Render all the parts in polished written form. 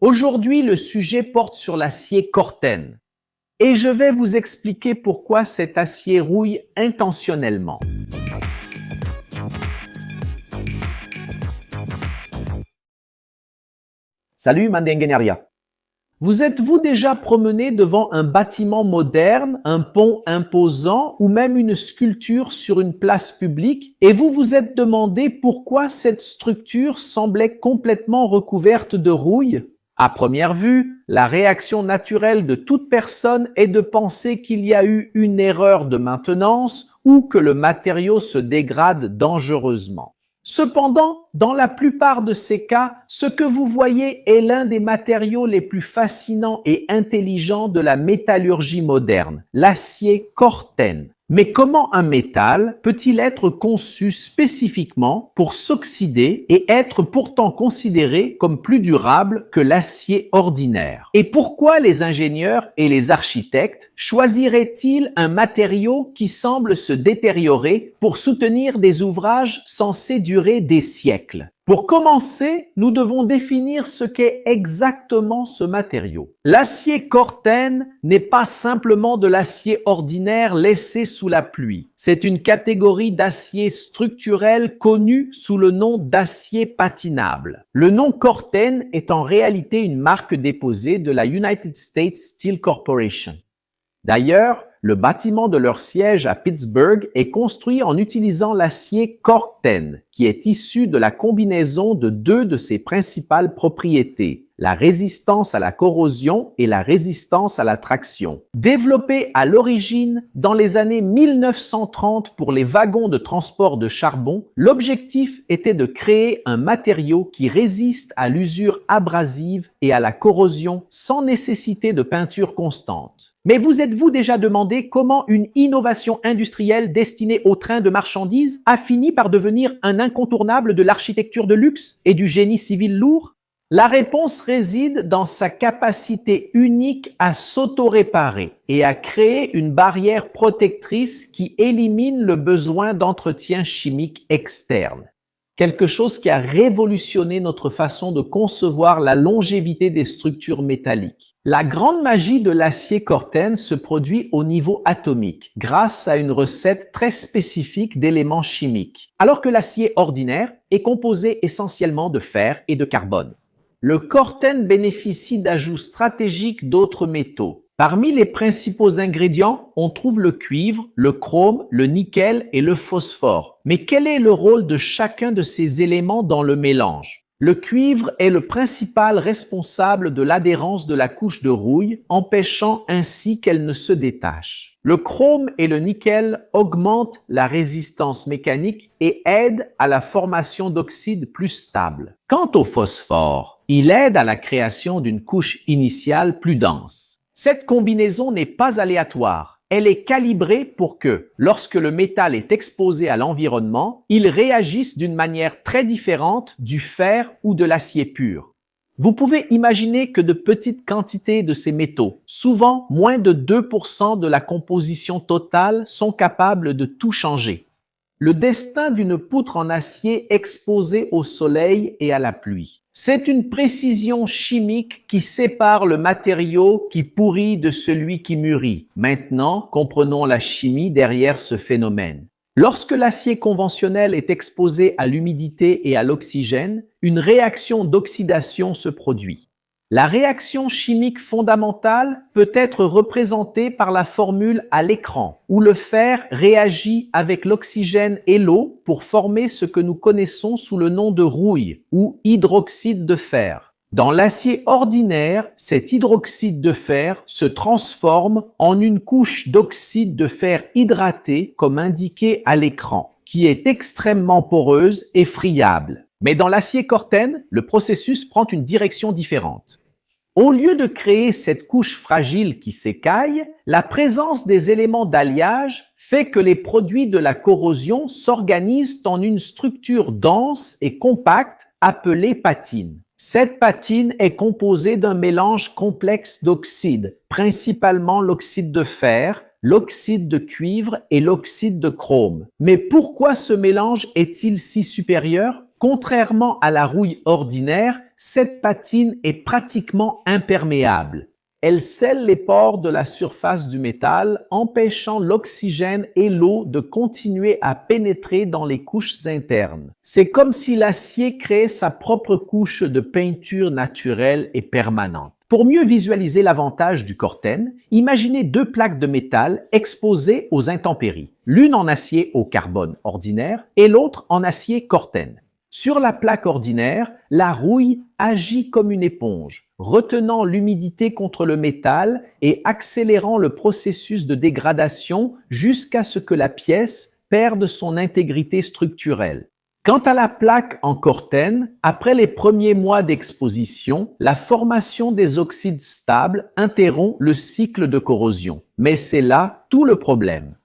Aujourd'hui, le sujet porte sur l'acier Corten. Et je vais vous expliquer pourquoi cet acier rouille intentionnellement. Salut Mandengenaria. Vous êtes-vous déjà promené devant un bâtiment moderne, un pont imposant ou même une sculpture sur une place publique et vous vous êtes demandé pourquoi cette structure semblait complètement recouverte de rouille? À première vue, la réaction naturelle de toute personne est de penser qu'il y a eu une erreur de maintenance ou que le matériau se dégrade dangereusement. Cependant, dans la plupart de ces cas, ce que vous voyez est l'un des matériaux les plus fascinants et intelligents de la métallurgie moderne, l'acier Corten. Mais comment un métal peut-il être conçu spécifiquement pour s'oxyder et être pourtant considéré comme plus durable que l'acier ordinaire? Et pourquoi les ingénieurs et les architectes choisiraient-ils un matériau qui semble se détériorer pour soutenir des ouvrages censés durer des siècles? Pour commencer, nous devons définir ce qu'est exactement ce matériau. L'acier Corten n'est pas simplement de l'acier ordinaire laissé sous la pluie. C'est une catégorie d'acier structurel connue sous le nom d'acier patinable. Le nom Corten est en réalité une marque déposée de la United States Steel Corporation. D'ailleurs, le bâtiment de leur siège à Pittsburgh est construit en utilisant l'acier Corten, qui est issu de la combinaison de deux de ses principales propriétés, la résistance à la corrosion et la résistance à la traction. Développé à l'origine dans les années 1930 pour les wagons de transport de charbon, l'objectif était de créer un matériau qui résiste à l'usure abrasive et à la corrosion sans nécessité de peinture constante. Mais vous êtes-vous déjà demandé comment une innovation industrielle destinée aux trains de marchandises a fini par devenir un incontournable de l'architecture de luxe et du génie civil lourd? La réponse réside dans sa capacité unique à s'auto-réparer et à créer une barrière protectrice qui élimine le besoin d'entretien chimique externe. Quelque chose qui a révolutionné notre façon de concevoir la longévité des structures métalliques. La grande magie de l'acier Corten se produit au niveau atomique, grâce à une recette très spécifique d'éléments chimiques, alors que l'acier ordinaire est composé essentiellement de fer et de carbone. Le Corten bénéficie d'ajouts stratégiques d'autres métaux. Parmi les principaux ingrédients, on trouve le cuivre, le chrome, le nickel et le phosphore. Mais quel est le rôle de chacun de ces éléments dans le mélange? Le cuivre est le principal responsable de l'adhérence de la couche de rouille, empêchant ainsi qu'elle ne se détache. Le chrome et le nickel augmentent la résistance mécanique et aident à la formation d'oxydes plus stables. Quant au phosphore, il aide à la création d'une couche initiale plus dense. Cette combinaison n'est pas aléatoire. Elle est calibrée pour que, lorsque le métal est exposé à l'environnement, il réagisse d'une manière très différente du fer ou de l'acier pur. Vous pouvez imaginer que de petites quantités de ces métaux, souvent moins de 2% de la composition totale, sont capables de tout changer. Le destin d'une poutre en acier exposée au soleil et à la pluie. C'est une précision chimique qui sépare le matériau qui pourrit de celui qui mûrit. Maintenant, comprenons la chimie derrière ce phénomène. Lorsque l'acier conventionnel est exposé à l'humidité et à l'oxygène, une réaction d'oxydation se produit. La réaction chimique fondamentale peut être représentée par la formule à l'écran, où le fer réagit avec l'oxygène et l'eau pour former ce que nous connaissons sous le nom de rouille ou hydroxyde de fer. Dans l'acier ordinaire, cet hydroxyde de fer se transforme en une couche d'oxyde de fer hydraté, comme indiqué à l'écran, qui est extrêmement poreuse et friable. Mais dans l'acier Corten, le processus prend une direction différente. Au lieu de créer cette couche fragile qui s'écaille, la présence des éléments d'alliage fait que les produits de la corrosion s'organisent en une structure dense et compacte appelée patine. Cette patine est composée d'un mélange complexe d'oxydes, principalement l'oxyde de fer, l'oxyde de cuivre et l'oxyde de chrome. Mais pourquoi ce mélange est-il si supérieur? Contrairement à la rouille ordinaire, cette patine est pratiquement imperméable. Elle scelle les pores de la surface du métal, empêchant l'oxygène et l'eau de continuer à pénétrer dans les couches internes. C'est comme si l'acier créait sa propre couche de peinture naturelle et permanente. Pour mieux visualiser l'avantage du Corten, imaginez deux plaques de métal exposées aux intempéries, l'une en acier au carbone ordinaire et l'autre en acier Corten. Sur la plaque ordinaire, la rouille agit comme une éponge, retenant l'humidité contre le métal et accélérant le processus de dégradation jusqu'à ce que la pièce perde son intégrité structurelle. Quant à la plaque en Corten, après les premiers mois d'exposition, la formation des oxydes stables interrompt le cycle de corrosion. Mais c'est là tout le problème.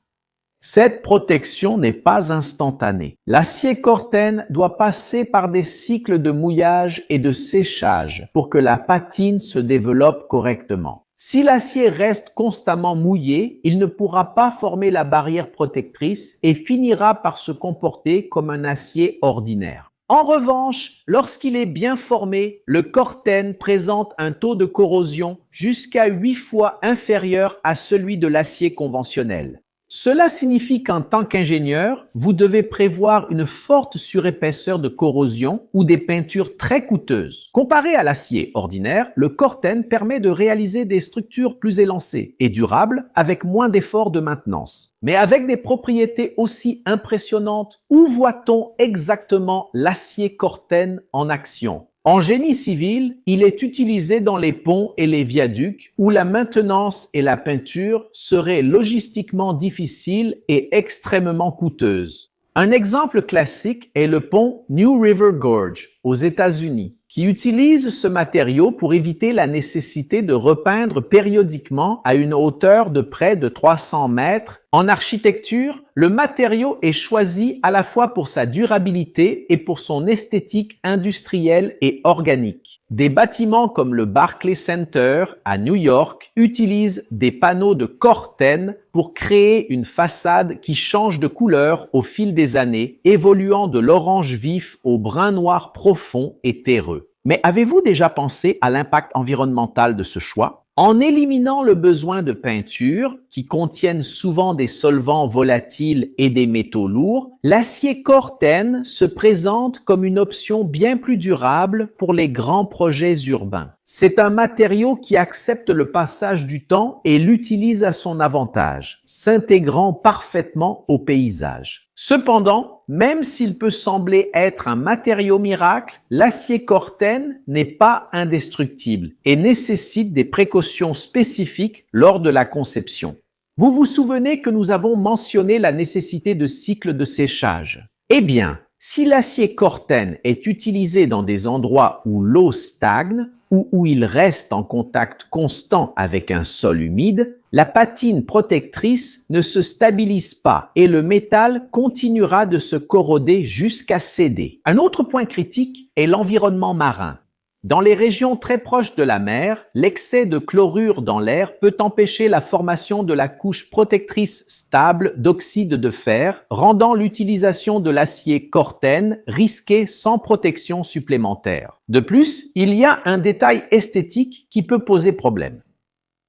Cette protection n'est pas instantanée. L'acier Corten doit passer par des cycles de mouillage et de séchage pour que la patine se développe correctement. Si l'acier reste constamment mouillé, il ne pourra pas former la barrière protectrice et finira par se comporter comme un acier ordinaire. En revanche, lorsqu'il est bien formé, le Corten présente un taux de corrosion jusqu'à 8 fois inférieur à celui de l'acier conventionnel. Cela signifie qu'en tant qu'ingénieur, vous devez prévoir une forte surépaisseur de corrosion ou des peintures très coûteuses. Comparé à l'acier ordinaire, le Corten permet de réaliser des structures plus élancées et durables avec moins d'efforts de maintenance. Mais avec des propriétés aussi impressionnantes, où voit-on exactement l'acier Corten en action ? En génie civil, il est utilisé dans les ponts et les viaducs où la maintenance et la peinture seraient logistiquement difficiles et extrêmement coûteuses. Un exemple classique est le pont New River Gorge aux États-Unis, qui utilise ce matériau pour éviter la nécessité de repeindre périodiquement à une hauteur de près de 300 mètres. En architecture, le matériau est choisi à la fois pour sa durabilité et pour son esthétique industrielle et organique. Des bâtiments comme le Barclay Center à New York utilisent des panneaux de Corten pour créer une façade qui change de couleur au fil des années, évoluant de l'orange vif au brun noir profond et terreux. Mais avez-vous déjà pensé à l'impact environnemental de ce choix? En éliminant le besoin de peinture, qui contiennent souvent des solvants volatiles et des métaux lourds, l'acier Corten se présente comme une option bien plus durable pour les grands projets urbains. C'est un matériau qui accepte le passage du temps et l'utilise à son avantage, s'intégrant parfaitement au paysage. Cependant, même s'il peut sembler être un matériau miracle, l'acier Corten n'est pas indestructible et nécessite des précautions spécifiques lors de la conception. Vous vous souvenez que nous avons mentionné la nécessité de cycles de séchage. Eh bien, si l'acier Corten est utilisé dans des endroits où l'eau stagne ou où il reste en contact constant avec un sol humide, la patine protectrice ne se stabilise pas et le métal continuera de se corroder jusqu'à céder. Un autre point critique est l'environnement marin. Dans les régions très proches de la mer, l'excès de chlorure dans l'air peut empêcher la formation de la couche protectrice stable d'oxyde de fer, rendant l'utilisation de l'acier Corten risquée sans protection supplémentaire. De plus, il y a un détail esthétique qui peut poser problème.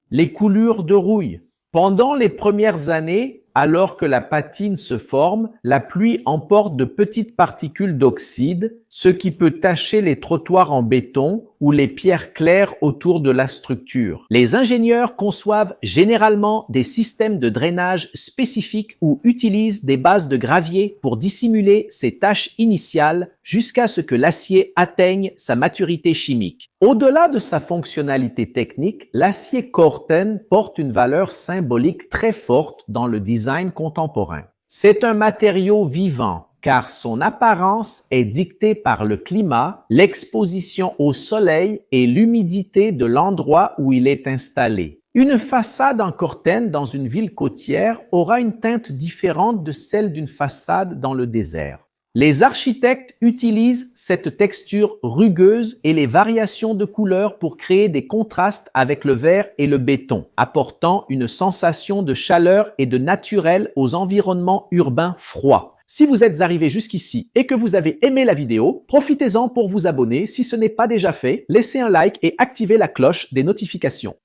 Les coulures de rouille. Pendant les premières années, alors que la patine se forme, la pluie emporte de petites particules d'oxyde, ce qui peut tacher les trottoirs en béton ou les pierres claires autour de la structure. Les ingénieurs conçoivent généralement des systèmes de drainage spécifiques ou utilisent des bases de gravier pour dissimuler ces taches initiales jusqu'à ce que l'acier atteigne sa maturité chimique. Au-delà de sa fonctionnalité technique, l'acier Corten porte une valeur symbolique très forte dans le design contemporain. C'est un matériau vivant, car son apparence est dictée par le climat, l'exposition au soleil et l'humidité de l'endroit où il est installé. Une façade en Corten dans une ville côtière aura une teinte différente de celle d'une façade dans le désert. Les architectes utilisent cette texture rugueuse et les variations de couleurs pour créer des contrastes avec le verre et le béton, apportant une sensation de chaleur et de naturel aux environnements urbains froids. Si vous êtes arrivé jusqu'ici et que vous avez aimé la vidéo, profitez-en pour vous abonner si ce n'est pas déjà fait, laissez un like et activez la cloche des notifications.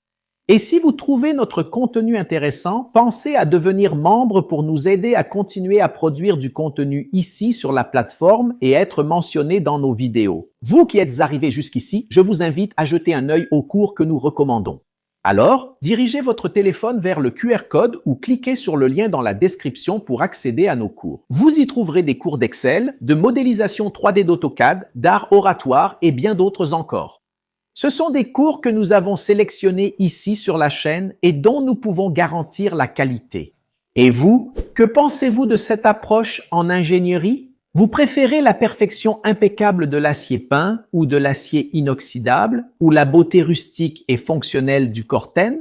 Et si vous trouvez notre contenu intéressant, pensez à devenir membre pour nous aider à continuer à produire du contenu ici sur la plateforme et être mentionné dans nos vidéos. Vous qui êtes arrivé jusqu'ici, je vous invite à jeter un œil aux cours que nous recommandons. Alors, dirigez votre téléphone vers le QR code ou cliquez sur le lien dans la description pour accéder à nos cours. Vous y trouverez des cours d'Excel, de modélisation 3D d'AutoCAD, d'art oratoire et bien d'autres encore. Ce sont des cours que nous avons sélectionnés ici sur la chaîne et dont nous pouvons garantir la qualité. Et vous, que pensez-vous de cette approche en ingénierie? Vous préférez la perfection impeccable de l'acier peint ou de l'acier inoxydable ou la beauté rustique et fonctionnelle du Corten?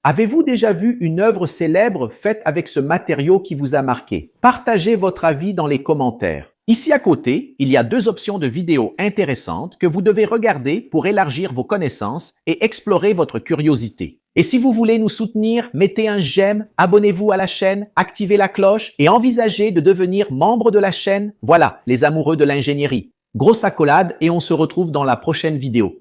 Avez-vous déjà vu une œuvre célèbre faite avec ce matériau qui vous a marqué? Partagez votre avis dans les commentaires. Ici à côté, il y a 2 options de vidéos intéressantes que vous devez regarder pour élargir vos connaissances et explorer votre curiosité. Et si vous voulez nous soutenir, mettez un j'aime, abonnez-vous à la chaîne, activez la cloche et envisagez de devenir membre de la chaîne. Voilà, les amoureux de l'ingénierie. Grosse accolade et on se retrouve dans la prochaine vidéo.